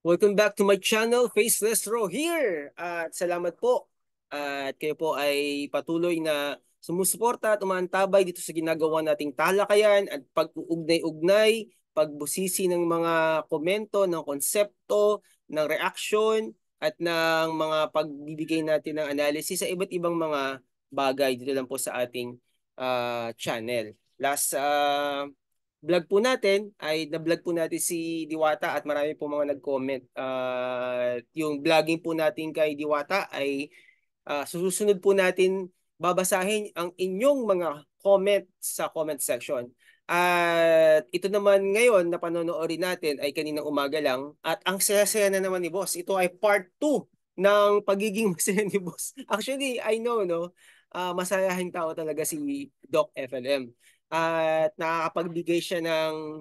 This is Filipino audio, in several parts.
Welcome back to my channel, Faceless Ro here. At salamat po. At kayo po ay patuloy na sumusuporta at umaantabay dito sa ginagawa nating talakayan at pag-uugnay-ugnay, pagbusisi ng mga komento, ng konsepto, ng reaction, at ng mga pagbibigay natin ng analysis sa iba't ibang mga bagay dito lang po sa ating channel. Last vlog po natin ay na-vlog po natin si Diwata at marami po mga nag-comment. Yung vlogging po natin kay Diwata ay susunod po natin babasahin ang inyong mga comment sa comment section. At ito naman ngayon na panonoodin natin ay kaninang umaga lang at ang saya-saya na naman ni Boss. Ito ay part 2 ng pagiging masaya ni Boss. Actually, I know, no? Masayahing tao talaga si Doc FLM at nakakapagbigay siya ng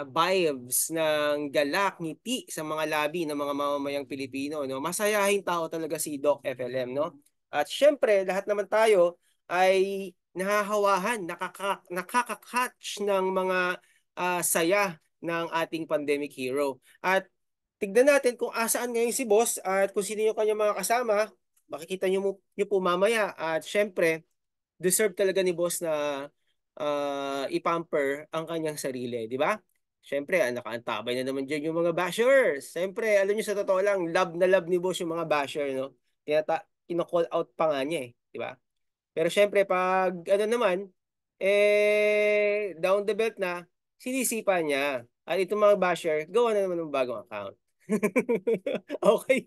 vibes ng galak, ngiti sa mga labi ng mga mamamayang Pilipino, no? Masayahin tao talaga si Doc FLM, no? At syempre, lahat naman tayo ay nahahawahan, nakaka-catch ng mga saya ng ating pandemic hero. At tignan natin kung asaan ngayon si Boss at kung sino yung kanyang mga kasama. Makikita nyo po mamaya. At syempre, deserve talaga ni Boss na ipamper ang kanyang sarili, di ba? Siyempre, nakaantabay na naman dyan yung mga bashers. Siyempre, alam niyo sa totoo lang, love na love ni Boss yung mga basher, no? Kino-call out pa nga niya, di ba? Pero siyempre, pag ano naman, down the belt na, sinisipa niya. At itong mga basher, gawa na naman ng bagong account. Okay.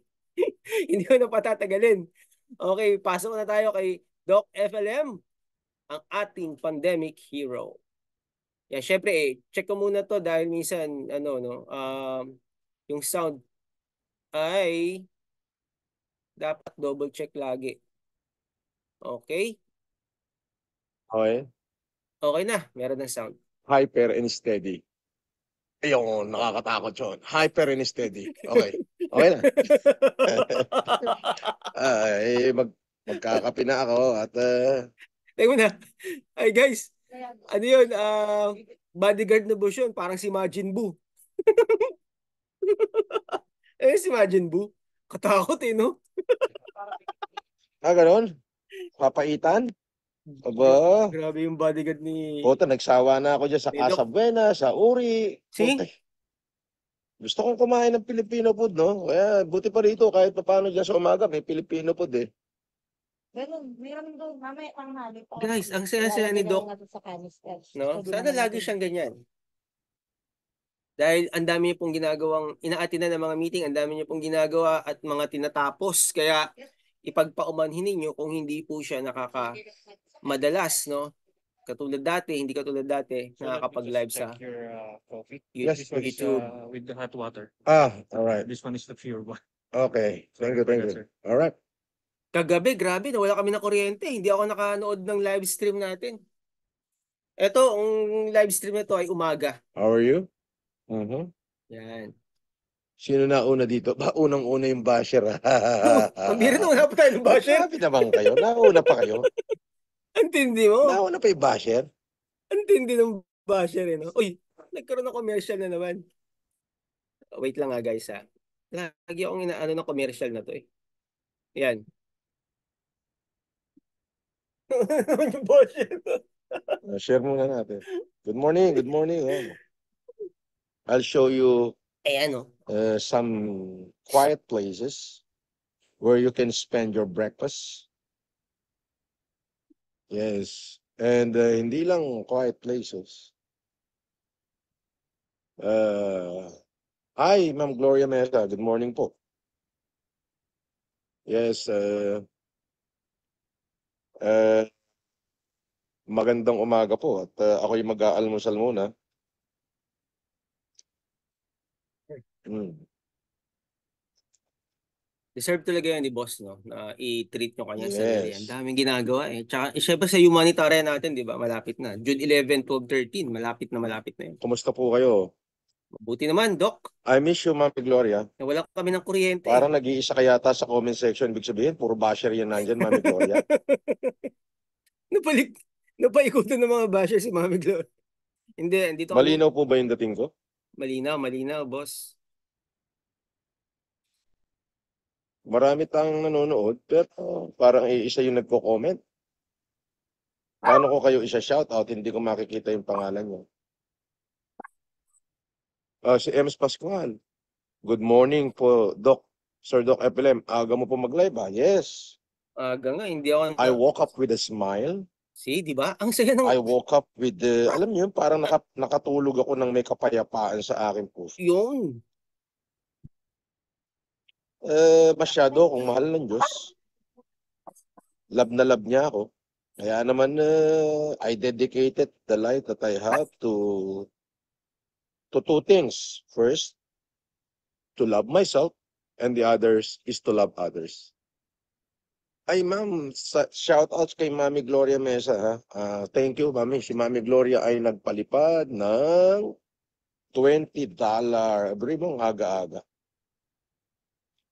Hindi ko na patatagalin. Okay, pasok na tayo kay Doc FLM, ang ating pandemic hero. Yan, syempre check ko muna to dahil minsan ano no, yung sound ay dapat double check lagi. Okay? Okay. Okay na, meron ng sound. Hyper and steady. Ayun, nakakatakot yun. Hyper and steady. Okay. Okay na. Magkakape na ako at Teka na. Ay guys, ano yun? Bodyguard na boss yun, parang si Majin Buu. Si Majin Buu. Katakot no? gano'n? Papaitan? Aba, Grabe yung bodyguard ni puta, nagsawa na ako dyan sa Doc. Casa Buena, sa Uri. See? Puta, gusto kong kumain ng Filipino food, no? Kaya buti pa rito, kahit pa paano dyan sa umaga, may Filipino food eh. Meron doon, mamaya tanghali pa. Guys, ang saya-saya ni Doc. No? Sana lagi siyang ganyan. Dahil ang dami niyo pong ginagawang, inaatinan ng mga meeting, ang dami niyo pong ginagawa at mga tinatapos. Kaya ipagpaumanhin ninyo kung hindi po siya madalas, no? Katulad dati, hindi katulad dati, nakakapag-live sa YouTube. With the hot water. All right. This one is the pure one. Okay. Thank you. All right. Kagabi, grabe, nawala kami ng kuryente. Hindi ako nakanood ng live stream natin. Ito, ang live stream na to ay umaga. How are you? Yan. Sino na una dito? Unang-una yung basher. Pambira na wala pa tayo ng basher. Grabe naman kayo. Nauna pa kayo. Ang tindi mo. Nauna pa yung basher. Ang tindi ng basher, no? Uy, nagkaroon ng commercial na naman. Wait lang guys, ha. Lagi akong inaano ng commercial na to, eh. Yan. Yung basher. Share muna natin. Good morning. Oh. I'll show you some quiet places where you can spend your breakfast. Yes. And hindi lang quiet places. Hi, Ma'am Gloria Mesa. Good morning po. Yes. Magandang umaga po. At ako'y mag-aalmusal muna. Deserve talaga yan ni boss, no? Na i-treat nyo kanyang sarili. Ang daming ginagawa, eh. Tsaka, syempre sa humanitarian natin, di ba? Malapit na. June 11, 12, 13. Malapit na yun. Kumusta po kayo? Mabuti naman, Doc. I miss you, Ma'am Gloria. Nawala kami ng kuryente. Parang nag-iisa ka yata sa comment section. Ibig sabihin, puro basher yan nandyan, Ma'am Gloria. Napaikutan ng mga basher si Mami Gloria. Hindi, dito Malinaw po ba yung dating ko? Malinaw, boss. Marami tayong nanonood, pero parang iisa yung nagko-comment. Paano ko kayo isa-shoutout? Hindi ko makikita yung pangalan niyo. Si Ems Pascual. Good morning po, Doc. Sir Doc FLM. Aga mo po mag-live ba? Yes. Aga nga, hindi ako I woke up with a smile. See, di ba? Ang saya ng I woke up with alam niyo yun, parang nakatulog ako ng may kapayapaan sa aking puso. yun. Masyado akong mahal ng Diyos. Love na love niya ako. Kaya naman, I dedicated the life that I have to two things. First, to love myself, and the others is to love others. Ay, ma'am, shout out kay Mami Gloria Mesa, ha? Thank you, Mami. Si Mami Gloria ay nagpalipad ng $20. Every mong aga-aga.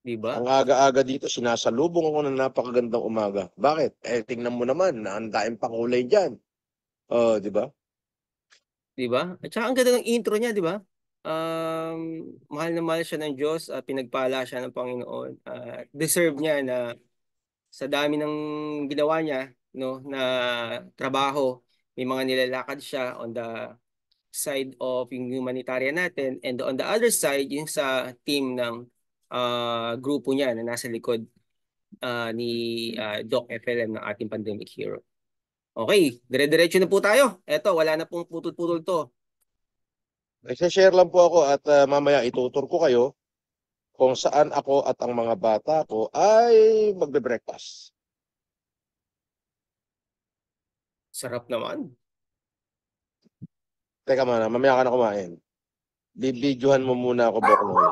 Di ba? Ang aga-aga dito, sinasalubong ako ng napakagandang umaga. Bakit? Tingnan mo naman, ang daing pakulay dyan. Di ba? Di ba? At saka ang ganda ng intro niya, di ba? Mahal na mahal siya ng Diyos, pinagpala siya ng Panginoon. Deserve niya na sa dami ng ginawa niya, no, na trabaho, may mga nilalakad siya on the side of yung humanitarian natin, and on the other side yung sa team ng grupo niya na nasa likod ni Doc FLM ng ating pandemic hero. Okay, dire-diretso na po tayo. Eto, wala na pong putol-putol to. Nagsashare lang po ako at mamaya itutur ko kayo kung saan ako at ang mga bata ko ay magbe-breakfast. Sarap naman. Teka muna, mamaya ka na kumain. Bibidyohan mo muna ako, Boknoy.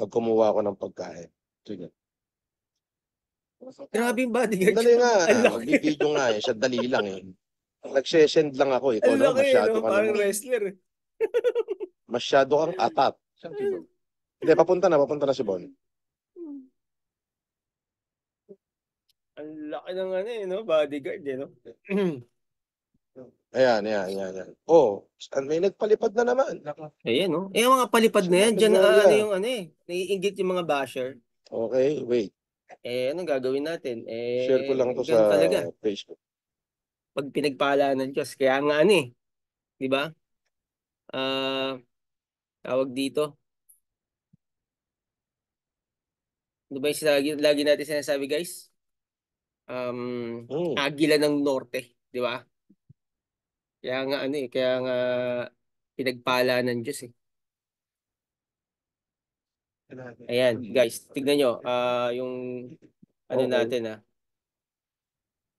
Pag kumuha ako ng pagkain. Sige. Grabe yung bodyguard. Dali nga, Ang laki. magbibidyo nga eh. Sa dali lang eh. Nagsesend lang ako. Ikaw Ang no, laki, masyado no? ka Parang naman. wrestler. Masyado kang atat. Hindi, papunta na si Bon. Ang laki ng ano eh, no? Bodyguard eh, no? Ayan. May nagpalipad na naman. Ayan, no? Eh, yung mga palipad na yan, dyan Gloria. ano yung ano eh, naiinggit yung mga basher. Okay, wait. Eh, anong gagawin natin? Share ko lang to ganun sa talaga. Facebook. Pag pinagpala ng Diyos, kaya nga ano eh, di ba? Tawag dito. Ano ba yung lagi natin sinasabi, guys? Agila ng Norte, di ba? Kaya nga ano eh, kaya nga pinagpala ng Diyos eh. Ayan, guys, tignan nyo, yung ano Okay. natin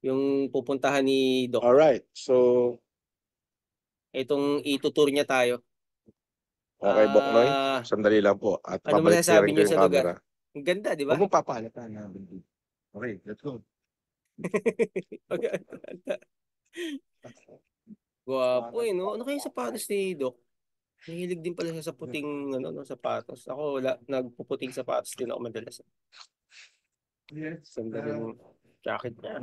yung pupuntahan ni Doc. Alright, so Itong itutur niya tayo. okay, Boknoy. Sandali lang po. At Ano babalik masasabi ko niyo yung sa lugar? camera. Ang ganda, di ba? Huwag mong papalitan namin. Okay, let's go. Gwapo eh, no? Ano kaya sapatos ni Doc? Mahilig din pala siya sa puting ano, no, sapatos. Ako wala, nagpuputing sapatos din ako madalas. Ganda rin yung jacket niya.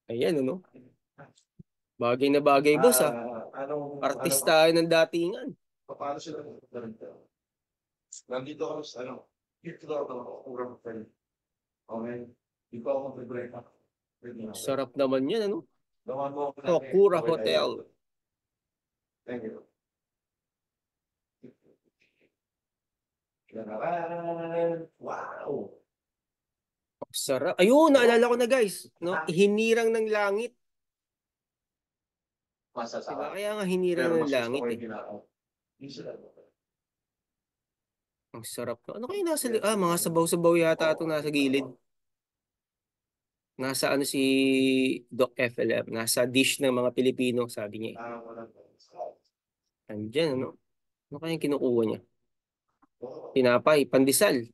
Ayan, ano? Bagay na bagay, boss, Artista ng datingan. Paano sila? Nandito ako sa dito ako kurang friend. Okay. Ikaw ako mag-break up. Sarap naman yan, ano? Gawan mo ako Okura Hotel. Thank you. Wow! Sarap. Ayun, naalala ko na, guys. No? Hinirang ng langit. Diba? Kaya nga hinirang ng langit eh. Ang sarap. Ano kayo nasa mga sabaw-sabaw yata itong nasa gilid. Nasa ano si Doc FLM. Nasa dish ng mga Pilipino, sabi niya. Andyan, ano? Ano kayang kinukuha niya? Tinapay, pandesal.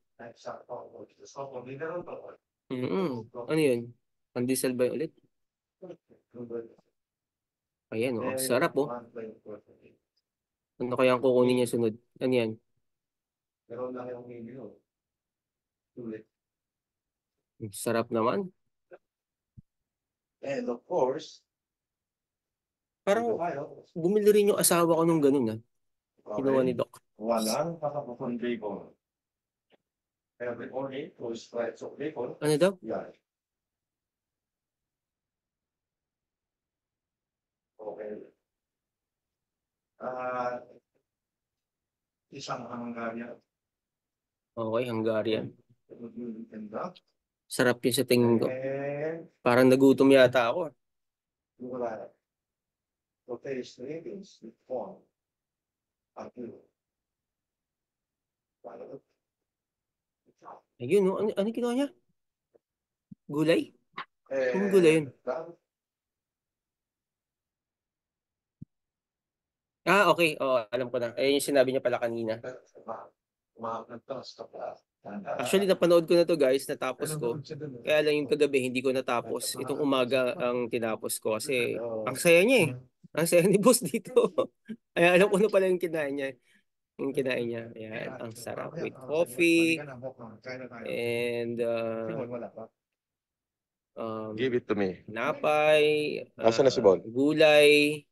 Ano yun? Pandesal ba yun ulit? Ayan, oh. Sarap, oh. Ano kayang kukunin niya sunod? Ano yan? Sarap naman. And of course, Parang bumili rin yung asawa ko nung ganun, Kinuha ni Doc. Walang kakapundi ko. Every morning, 2 stripes of bacon. Ano daw? Yan. Okay. Isang Hungarian. Okay, Hungarian. Ganda. Sarap yun sa tingin ko. And Parang nagutom yata ako. wala. So taste ratings, form. Ako. Ayun, no? Ano ginawa niya? Gulay? Anong Eh, gulay yun? Okay. Oo, alam ko na. Ayun yung sinabi niya pala kanina. Actually, napanood ko na to guys. Natapos ko. Kaya lang yung kagabi, hindi ko natapos. Itong umaga ang tinapos ko kasi ang saya niya eh. Ang saya ni boss dito. Ay, alam ko na pala yung kinain niya. Yung kinain niya. Ayan, ang sarap. With coffee and Give it to me. napay, Nasaan na si Bon? gulay.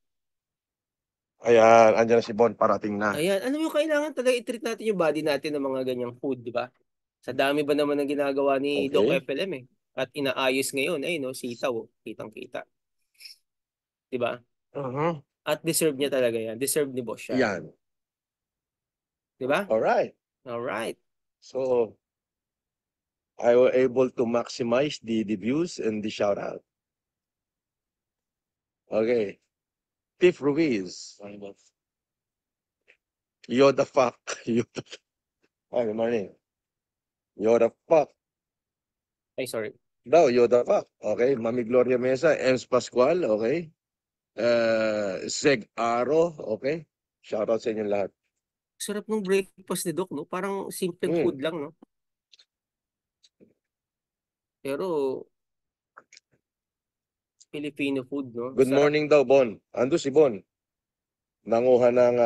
Ayan, andyan na si Bon, parating na. Ayan, ano yung kailangan talaga i-treat natin yung body natin ng mga ganyang food, di ba? Sa dami ba naman ng ginagawa ni Doc Okay. FLM eh. At inaayos ngayon, ay no, sitaw, oh. Kitang-kita. Di ba? Uh-huh. At deserve niya talaga yan. Deserve ni boss siya. Yan. Di ba? Alright. Alright. So, I was able to maximize the views and the shout out. Okay. Tiff Ruiz. You're the fuck. Hi, good morning. You're the fuck. Ay, sorry. Daw, you're the fuck. Okay. Mami Gloria Mesa, Ems Pascual. Okay. Seg Aro. Okay. Shout out sa inyo lahat. Sarap ng breakfast ni Doc, no? Parang simple Mm. food lang, no? Pero, Filipino food, no? Good Sarap. morning daw, Bon. Ando si Bon. Nanguha ng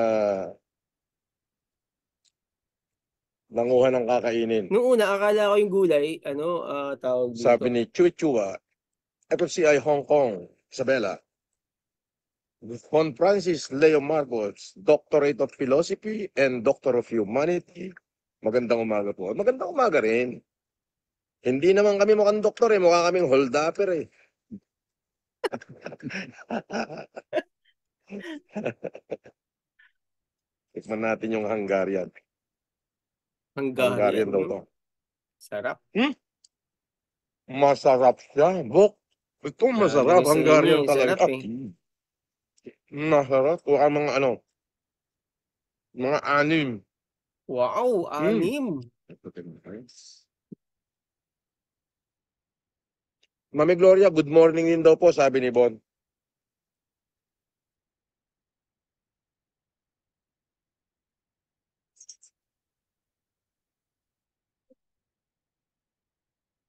kakainin. Noong una, akala ko yung gulay, tawag dito. Sabi ni Chui Chua, FFCI Hong Kong, Isabela. Juan Francis Leo Marcos, Doctorate of Philosophy and Doctor of Humanity. Magandang umaga po. Magandang umaga rin. Hindi naman kami mukhang doktor eh, mukha kaming hold-upper eh. Tikman natin yung Hungarian. Hungarian daw no? to. Sarap. Masarap siya. Bok. Ito masarap. Sabi ko sa inyo, Hungarian sarap talaga. eh. Masarap. Kuha mga mga anim. Wow, anim. Mami Gloria, good morning din daw po, sabi ni Bon.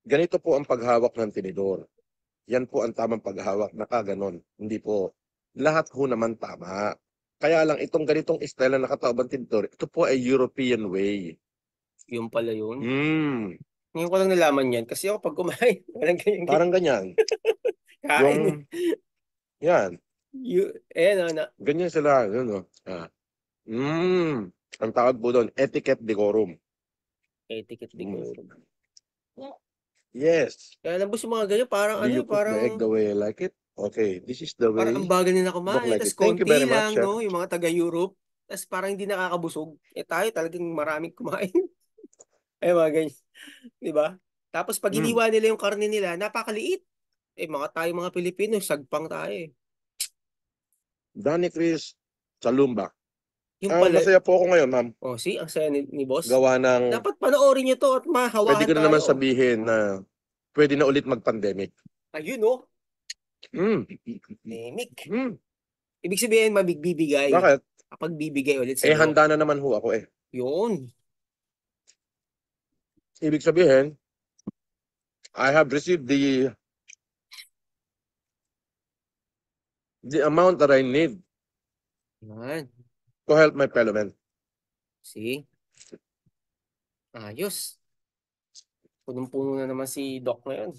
Ganito po ang paghawak ng tinidor. Yan po ang tamang paghawak, nakaganon. Hindi po. Lahat po naman tama. Kaya lang itong ganitong style na nakataob ang tinidor, ito po ay European way. Yung pala yun. Ngayon ko lang nalaman yan. Kasi ako pag kumain, walang ganyan. Parang ganyan. Kain. Yan. Ganyan. Ganyan sila. Yun, no? Ang tawag po doon, etiquette decorum. Etiquette decorum. Yes. Kaya alam mo sa mga ganyan, parang Do you cook the egg the way I like it? Okay, this is the way. Parang ang bagal nila Look kumain. like Tapos it. Thank you konti very lang, much, chef. no? Yung mga taga-Europe. Tapos parang hindi nakakabusog. Tayo talagang maraming kumain. Ay, mga ganyan. Diba? Tapos pag iniwa nila yung karne nila, napakaliit. Mga Pilipino, sagpang tayo eh. Danny Chris Salumba. Yung pala, Masaya po ako ngayon, ma'am. see, ang saya ni boss. Gawa ng, Dapat panoorin nyo to at pwede mahawakan ko na naman tayo. sabihin na pwede na ulit mag-pandemic. Ayun, no? Pandemic. Ibig sabihin, mabigbibigay. Bakit? Kapag bibigay ulit si Handa na naman ho ako eh. Yun. Ibig sabihin, I have received the amount that I need Yan. to help my fellow men. See? Ayos. Punong-puno na naman si Doc ngayon.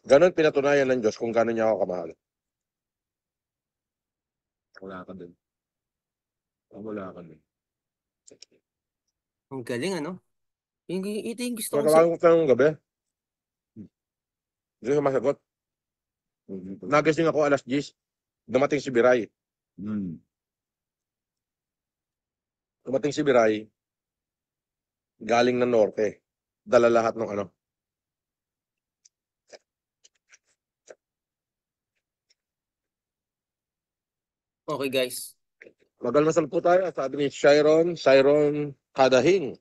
Ganon pinatunayan ng Diyos kung gano'n niya ako kamahal. Wala ka din. Wala ka din. Ang galing, ano? Ito yung gusto ko sa... Matawagin ko siya ng gabi. Hindi siya masagot. Nagising ako alas 10. Dumating si Biray. Dumating si Biray, galing ng norte. Dala lahat ng ano. Okay, guys. Magalmasal po tayo. Sabi ni Chiron Kadahing,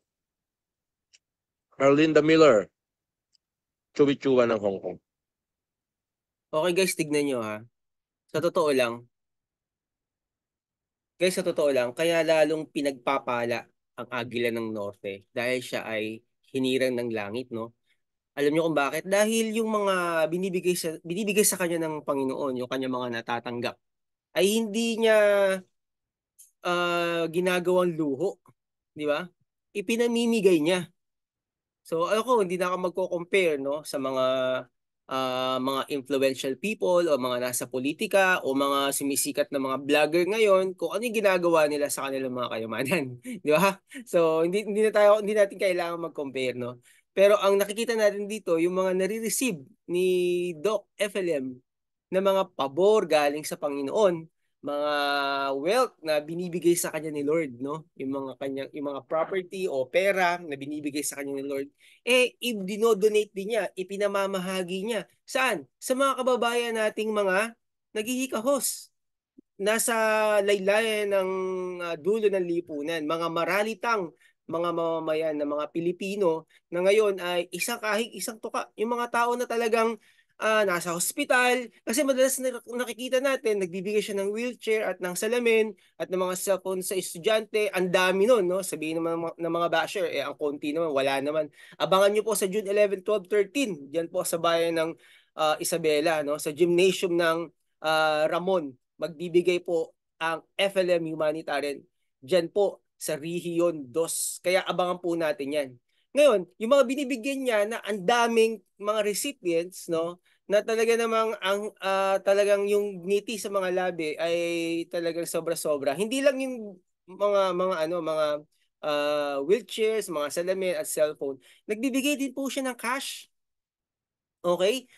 Erlinda Miller, Chubichua ng Hong Kong. Okay, guys, tignan nyo, ha. Sa totoo lang, guys, sa totoo lang, kaya lalong pinagpapala ang Agila ng Norte dahil siya ay hinirang ng langit, no? Alam niyo kung bakit? Dahil yung mga binibigay sa kanya ng Panginoon, yung kanya mga natatanggap, ay hindi niya ginagawang luho, di ba? Ipinamimigay niya. So ako hindi na ako magko-compare, no, sa mga influential people o mga nasa politika o mga sumisikat na mga vlogger ngayon kung ano yung ginagawa nila sa kanilang mga kayamanan, di ba? So hindi natin kailangan mag-compare, no. Pero ang nakikita natin dito yung mga nare-receive ni Doc FLM na mga pabor galing sa Panginoon, mga wealth na binibigay sa kanya ni Lord, no? Yung mga property o pera na binibigay sa kanya ni Lord, i-dinodonate din niya, ipinamamahagi niya. Saan? Sa mga kababayan nating mga naghihikahos nasa laylayan ng dulo ng lipunan, mga maralitang mga mamamayan na mga Pilipino na ngayon ay isang tuka. Yung mga tao na talagang nasa hospital, kasi madalas nakikita natin, nagbibigay siya ng wheelchair at ng salamin at ng mga cellphone sa estudyante. Ang dami nun, no? Sabihin ng mga basher, ang konti naman, wala naman. Abangan nyo po sa June 11, 12, 13, diyan po sa bayan ng Isabela, no? Sa gymnasium ng Ramon, magbibigay po ang FLM Humanitarian dyan po sa Region 2. Kaya abangan po natin yan. Ngayon, yung mga binibigyan niya na ang daming mga recipients, no, na talaga namang talagang yung ngiti sa mga labi ay talagang sobra-sobra. Hindi lang yung mga wheelchairs, mga salamin at cellphone. Nagbibigay din po siya ng cash. Okay?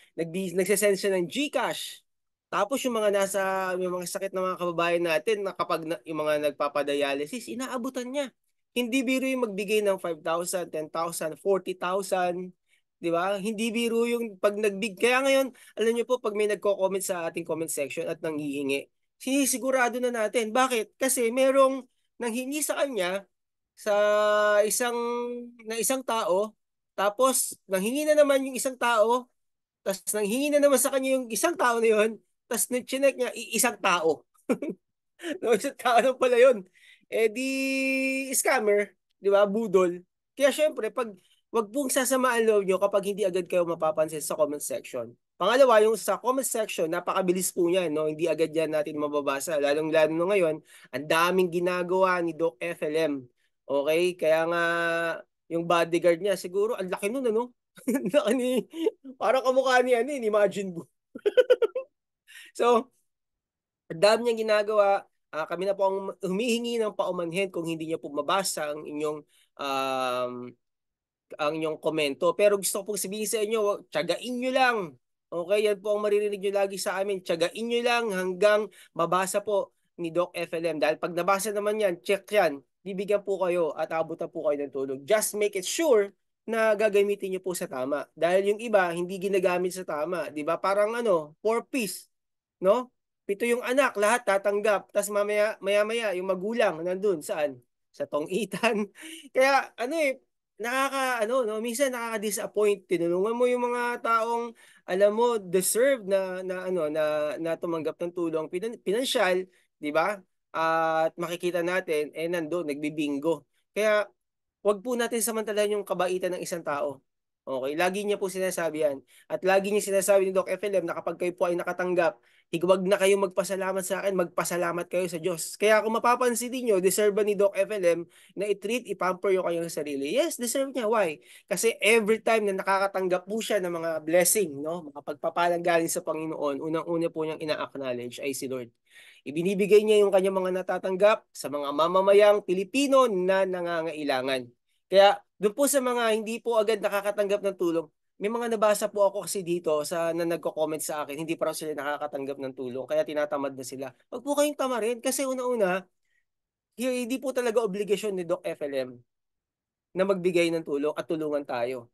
Nagsasend siya ng GCash. Tapos yung mga sakit ng mga kababayan natin na kapag yung mga nagpapadialysis, inaabutan niya. Hindi biro yung magbigay ng 5,000, 10,000, 40,000, 'di ba? Hindi biro yung pag kaya ngayon, alam niyo po pag may nagko-comment sa ating comment section at nanghihingi, sinisigurado na natin. Bakit? Kasi merong nanghingi sa kanya sa isang isang tao, tapos nanghingi na naman yung isang tao, tapos nanghingi na naman sa kanya yung isang tao na yun, tapos chinek niya, isang tao. No, isang tao lang pala yun. Eh di, scammer, di ba? Budol. Kaya syempre, wag pong sasamaan loob nyo kapag hindi agad kayo mapapansin sa comment section. Pangalawa, yung sa comment section, napakabilis po yan, no? Hindi agad yan natin mababasa. Lalong-lalo na ngayon, ang daming ginagawa ni Doc FLM. Okay? Kaya nga, yung bodyguard niya, siguro, ang laki nun, ano? Laki ni, parang kamukha ni, ano, ni Majin Buu. So, ang dami niyang ginagawa. Kami na po ang humihingi ng paumanhin kung hindi niyo po mabasa um, ang inyong komento. Pero gusto ko pong sabihin sa inyo, tiyagain nyo lang. Okay, yan po ang maririnig nyo lagi sa amin. Tiyagain nyo lang hanggang mabasa po ni Doc FLM. Dahil pag nabasa naman yan, check yan. Bibigyan po kayo at abutan po kayo ng tulog. Just make it sure na gagamitin nyo po sa tama. Dahil yung iba, hindi ginagamit sa tama. Di ba? Parang ano, 4 piece. No? 7 yung anak, lahat tatanggap. Tapos maya-maya, yung magulang, nandun, saan? Sa tongitan. Kaya, ano no, minsan nakaka-disappoint. Tinulungan mo yung mga taong alam mo deserve na tumanggap ng tulong pinansyal, 'di ba? At makikita natin nandoon nagbibingo. Kaya wag po natin samantalahan yung kabaitan ng isang tao. Okay, lagi niya po sinasabi yan. At lagi niya sinasabi ni Doc FLM na kapag kayo po ay nakatanggap, huwag na kayo magpasalamat sa akin, magpasalamat kayo sa Diyos. Kaya kung mapapansin niyo, deserve ba ni Doc FLM na i-treat, i-pamper yung kanyang sarili? Yes, deserve niya. Why? Kasi every time na nakakatanggap po siya ng mga blessing, no, mga pagpapalang galing sa Panginoon, unang-una po niyang ina-acknowledge ay si Lord. Ibinibigay niya yung kanyang mga natatanggap sa mga mamamayang Pilipino na nangangailangan. Kaya doon po sa mga hindi po agad nakakatanggap ng tulong, may mga nabasa po ako kasi dito na nagko-comment sa akin, hindi pa raw sila nakakatanggap ng tulong, kaya tinatamad na sila. Huwag po kayong tamarin kasi una-una, hindi po talaga obligasyon ni Doc FLM na magbigay ng tulong at tulungan tayo.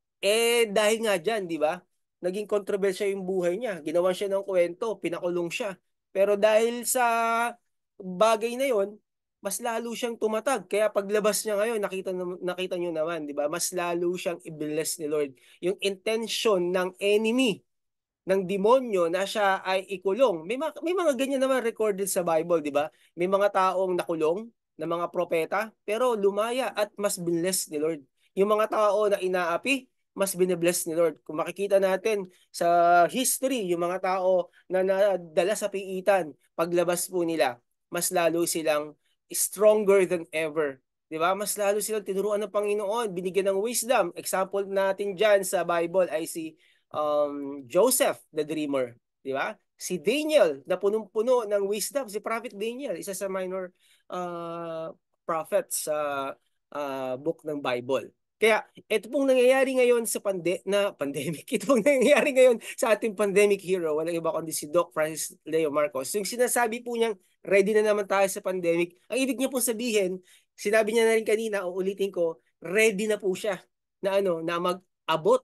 Dahil nga dyan, di ba? Naging kontrobersya yung buhay niya. Ginawan siya ng kwento, pinakulong siya. Pero dahil sa bagay na yon, mas lalo siyang tumatag. Kaya paglabas niya ngayon, nakita niyo naman, di ba? Mas lalo siyang i-bless ni Lord. Yung intention ng enemy, ng demonyo na siya ay ikulong. May mga ganyan naman recorded sa Bible, di ba? May mga taong nakulong na mga propeta, pero lumaya at mas binless ni Lord. Yung mga tao na inaapi, mas binibless ni Lord. Kung makikita natin sa history, yung mga tao na nadala sa piitan, paglabas po nila, mas lalo silang stronger than ever. Di ba? Mas lalo silang tinuruan ng Panginoon, binigyan ng wisdom. Example natin dyan sa Bible ay si Joseph the Dreamer, di ba? Si Daniel na punong-puno ng wisdom, si Prophet Daniel, isa sa minor uh, prophets sa book ng Bible. Kaya ito pong nangyayari ngayon sa pandemic, ito pong nangyayari ngayon sa ating pandemic hero, walang iba kundi si Doc Francis Leo Marcos. Yung sinasabi po niyang ready na naman tayo sa pandemic, ang ibig niya po sabihin, sinabi niya na rin kanina, uulitin ko, ready na po siya na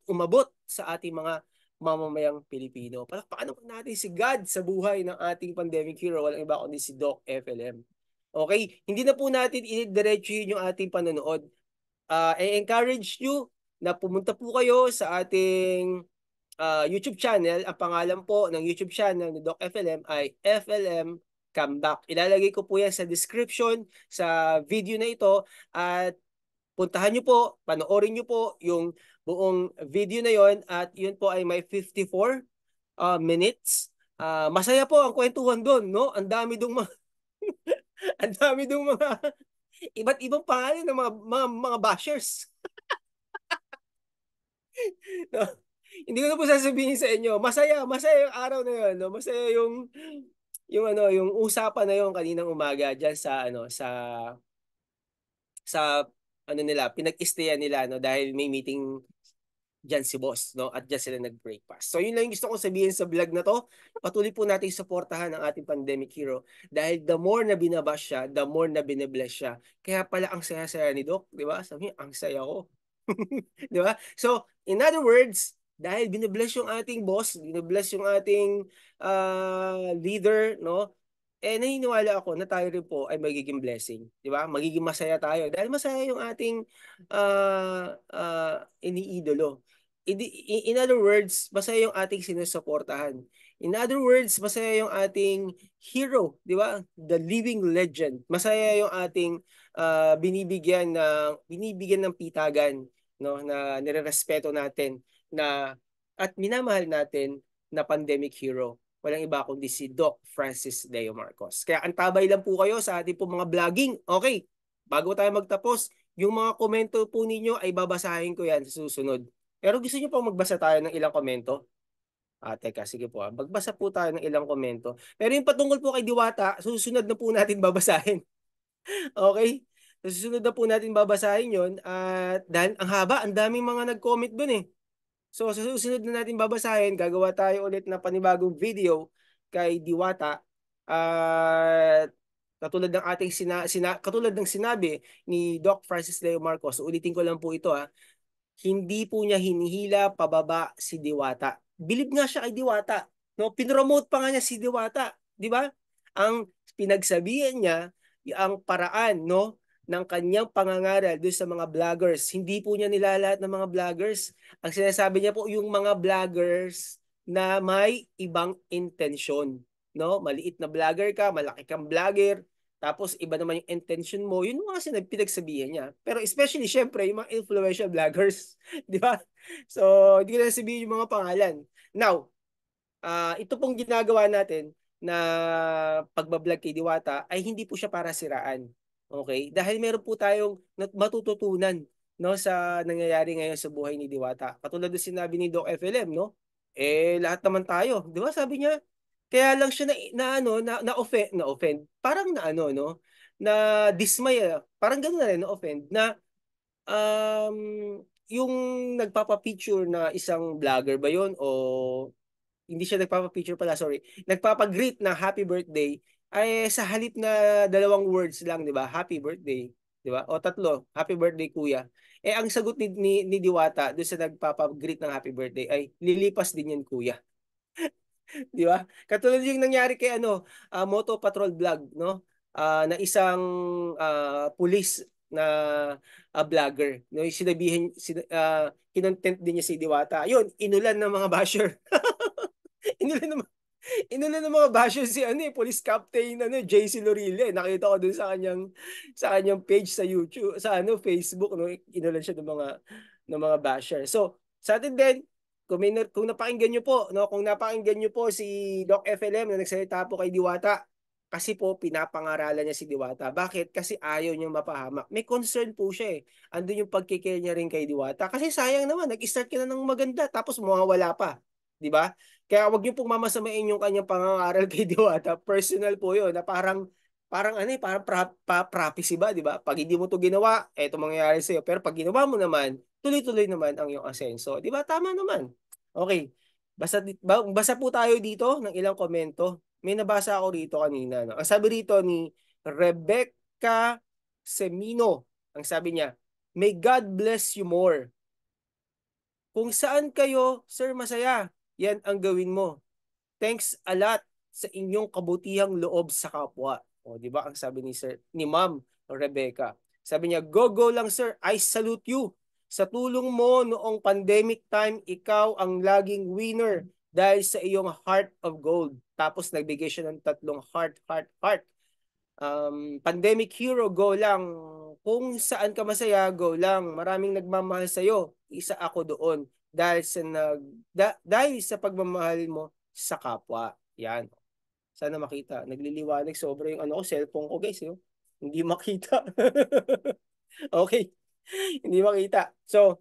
umabot sa ating mga mamamayang Pilipino. Palakpakan naman natin si God sa buhay ng ating pandemic hero. Walang iba kundi si Doc FLM. Okay? Hindi na po natin inidiretsuhin yung ating panonood. I-encourage you na pumunta po kayo sa ating YouTube channel. Ang pangalan po ng YouTube channel ni Doc FLM ay FLM Comeback. Ilalagay ko po yan sa description sa video na ito at puntahan nyo po, panoorin nyo po yung buong video na yon at yun po ay may 54 minutes. Masaya po ang kwentuhan doon, no? Ang dami dong mga ang dami dong mga iba't ibang pangalan ng mga bashers. No? Hindi ko na po sasabihin sa inyo. Masaya yung araw na yon, no? Masaya yung usapan na yon kaninang umaga diyan sa nila, pinag-istayan nila, no, dahil may meeting dyan si boss, no? At dyan sila nag-breakfast. So yun lang yung gusto kong sabihin sa vlog na to. Patuloy po natin suportahan ang ating pandemic hero dahil the more na binabash siya, the more na binibless siya. Kaya pala ang saya-saya ni Doc, di ba? Sabi niya, ang saya ko. Di ba? So, in other words, dahil binibless yung ating boss, binibless yung ating leader, no? Naniniwala ako na tayo rin po ay magiging blessing. Di ba? Magiging masaya tayo. Dahil masaya yung ating iniidolo. In other words, masaya yung ating sinusuportahan. In other words, masaya yung ating hero, di ba? The living legend. Masaya yung ating binibigyan ng pitagan, no, na nirerespeto natin na at minamahal natin na pandemic hero. Walang iba kundi si Doc Francis Leo Marcos. Kaya antabay lang po kayo sa ating po mga vlogging. Okay, bago tayo magtapos, yung mga komento po ninyo ay babasahin ko yan sa susunod. Pero gusto niyo po magbasa tayo ng ilang komento? Teka, sige po. Magbasa po tayo ng ilang komento. Pero yung patungkol po kay Diwata, susunod na po natin babasahin. Okay? Susunod na po natin babasahin yon at dahil ang haba, ang daming mga nag-comment dun eh. So sa susunod na natin babasahin, gagawa tayo ulit ng panibagong video kay Diwata. At katulad ng katulad ng sinabi ni Doc Francis Leo Marcos, ulitin ko lang po ito hindi po niya hinihila pababa si Diwata. Bilib nga siya kay Diwata. No, pinromote pa nga niya si Diwata, 'di ba? Ang pinagsabihan niya, ang paraan, no, ng kanyang pangangaral doon sa mga vloggers. Hindi po niya nilalahat ng mga vloggers. Ang sinasabi niya po yung mga vloggers na may ibang intensyon, no? Maliit na vlogger ka, malaki kang vlogger, tapos iba naman yung intention mo, yun mga pinagsabihan niya. Pero especially, syempre, yung mga influential vloggers. Di ba? So, hindi ko na sabihin yung mga pangalan. Now, ito pong ginagawa natin na pagbablog kay Diwata ay hindi po siya para siraan. Okay? Dahil meron po tayong matututunan, no, sa nangyayari ngayon sa buhay ni Diwata. Katulad ng sinabi ni Doc FLM, no? Lahat naman tayo. Di ba? Sabi niya, kaya lang siya na-offend. Parang na no? Na dismay, parang gano'n na rin, na-offend, na Yung nagpapa-picture na isang vlogger ba yun o hindi siya nagpapa-picture pala, sorry. Nagpapa-greet na happy birthday ay sa halip na 2 words lang, 'di ba? Happy birthday, 'di ba? O 3, happy birthday kuya. Eh ang sagot ni Diwata doon sa nagpapa-greet ng happy birthday ay lilipas din yan kuya. 'Di ba? Katulad yung nangyari kay Moto Patrol Vlog, no? Na isang pulis na vlogger, no? Yung kinontent din niya si Diwata. Yun, inulan ng mga basher. Inulan ng Inulan ng mga basher si Police Captain JC Lorilla. Nakita ko dun sa kanyang page sa YouTube, sa Facebook, no. Inulan siya ng mga basher. So, sa atin din, kung napakinggan niyo po, no, kung napakinggan niyo po si Doc FLM na nagsalita po kay Diwata, kasi po pinapangaralan niya si Diwata. Bakit? Kasi ayaw niyang mapahamak. May concern po siya eh. Andun yung pagkikare niya rin kay Diwata. Kasi sayang naman, nag-start ka na ng maganda tapos mawawala pa. 'Di ba? Kaya wag niyo pong mamasamain yung kanyang pangangaral kay Diwata. Personal po 'yon na parang prophecy ba, 'di ba? Pag hindi mo 'to ginawa, eto mangyayari sa iyo. Pero pag ginawa mo naman, tuloy-tuloy naman ang iyong asenso. 'Di ba? Tama naman. Okay. Basa po tayo dito ng ilang komento. May nabasa ako rito kanina, no? Ang sabi rito ni Rebecca Semino, ang sabi niya, "May God bless you more. Kung saan kayo, sir, masaya, yan ang gawin mo. Thanks a lot sa inyong kabutihang loob sa kapwa." O, di ba? Ang sabi ni Ma'am Rebecca. Sabi niya, "Go lang sir, I salute you. Sa tulong mo noong pandemic time, ikaw ang laging winner dahil sa iyong heart of gold." Tapos nagbigay siya ng 3 heart. Pandemic hero, go lang. Kung saan ka masaya, go lang. Maraming nagmamahal sa'yo. Isa ako doon. Dahil sa pagmamahal mo sa kapwa. Yan. Sana makita. Nagliliwanag sobra yung cellphone ko guys. Hindi makita. Okay. Hindi makita. So,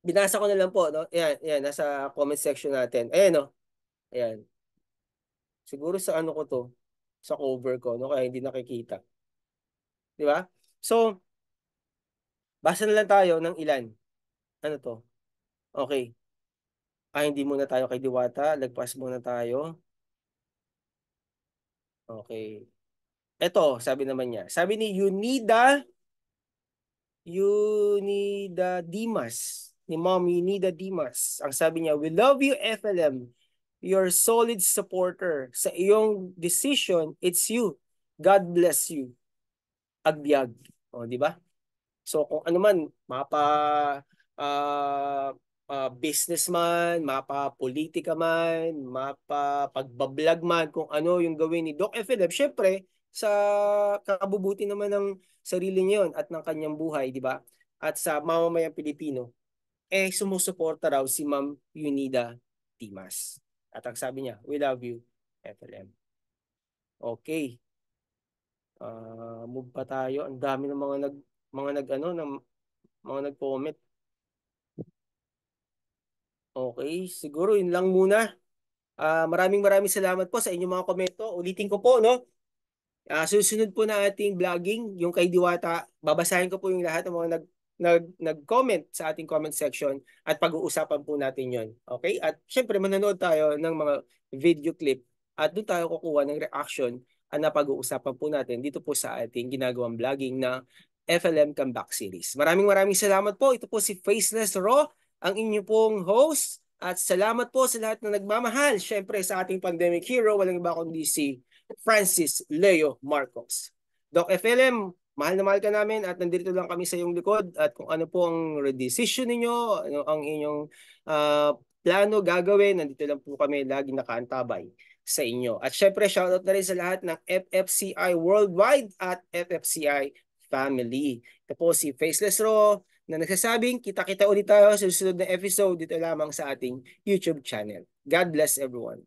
binasa ko na lang po. No? Yan. Nasa comment section natin. Ayan, no? Ayan. Siguro sa ko to. Sa cover ko. No? Kaya hindi nakikita. Di ba? So, basa na lang tayo ng ilan. Ano to? Okay. Hindi muna tayo kay Diwata. Lagpas muna tayo. Okay. Ito, sabi naman niya. Sabi ni Unida Dimas. Ni Mom Unida Dimas. Ang sabi niya, "We love you, FLM. You're a solid supporter. Sa iyong decision, it's you. God bless you. Agbyag." O, di ba? So kung ano man, uh, businessman, politika man, pagbablog man, kung ano yung gawin ni Doc Philip, syempre, sa kabubuti naman ng sarili niya yun at ng kanyang buhay, di ba? At sa mamamayang Pilipino, sumusuporta raw si Ma'am Unida Dimas. At ang sabi niya, "We love you, FLM." Okay. Move pa tayo. Ang dami ng mga nag-comment. Okay, siguro yun lang muna. Maraming salamat po sa inyong mga komento. Ulitin ko po, no? Susunod po na ating vlogging, yung kay Diwata, babasahin ko po yung lahat ng mga nag-comment sa ating comment section at pag-uusapan po natin yon. Okay? At syempre, manonood tayo ng mga video clip at doon tayo kukuha ng reaction na pag-uusapan po natin dito po sa ating ginagawang vlogging na FLM Comeback Series. Maraming salamat po. Ito po si Faceless Raw, ang inyo pong host. At salamat po sa lahat na nagmamahal. Syempre sa ating pandemic hero, walang iba kundi si Francis Leo Marcos. Doc FLM, mahal na mahal ka namin at nandito lang kami sa iyong likod at kung ano po ang decision ninyo, ano ang inyong plano gagawin, nandito lang po kami lagi nakaantabay sa inyo. At syempre, shoutout na rin sa lahat ng FFCI Worldwide at FFCI Family. Ito po si Faceless Raw na nagsasabing kita-kita ulit tayo sa susunod na episode dito lamang sa ating YouTube channel. God bless everyone.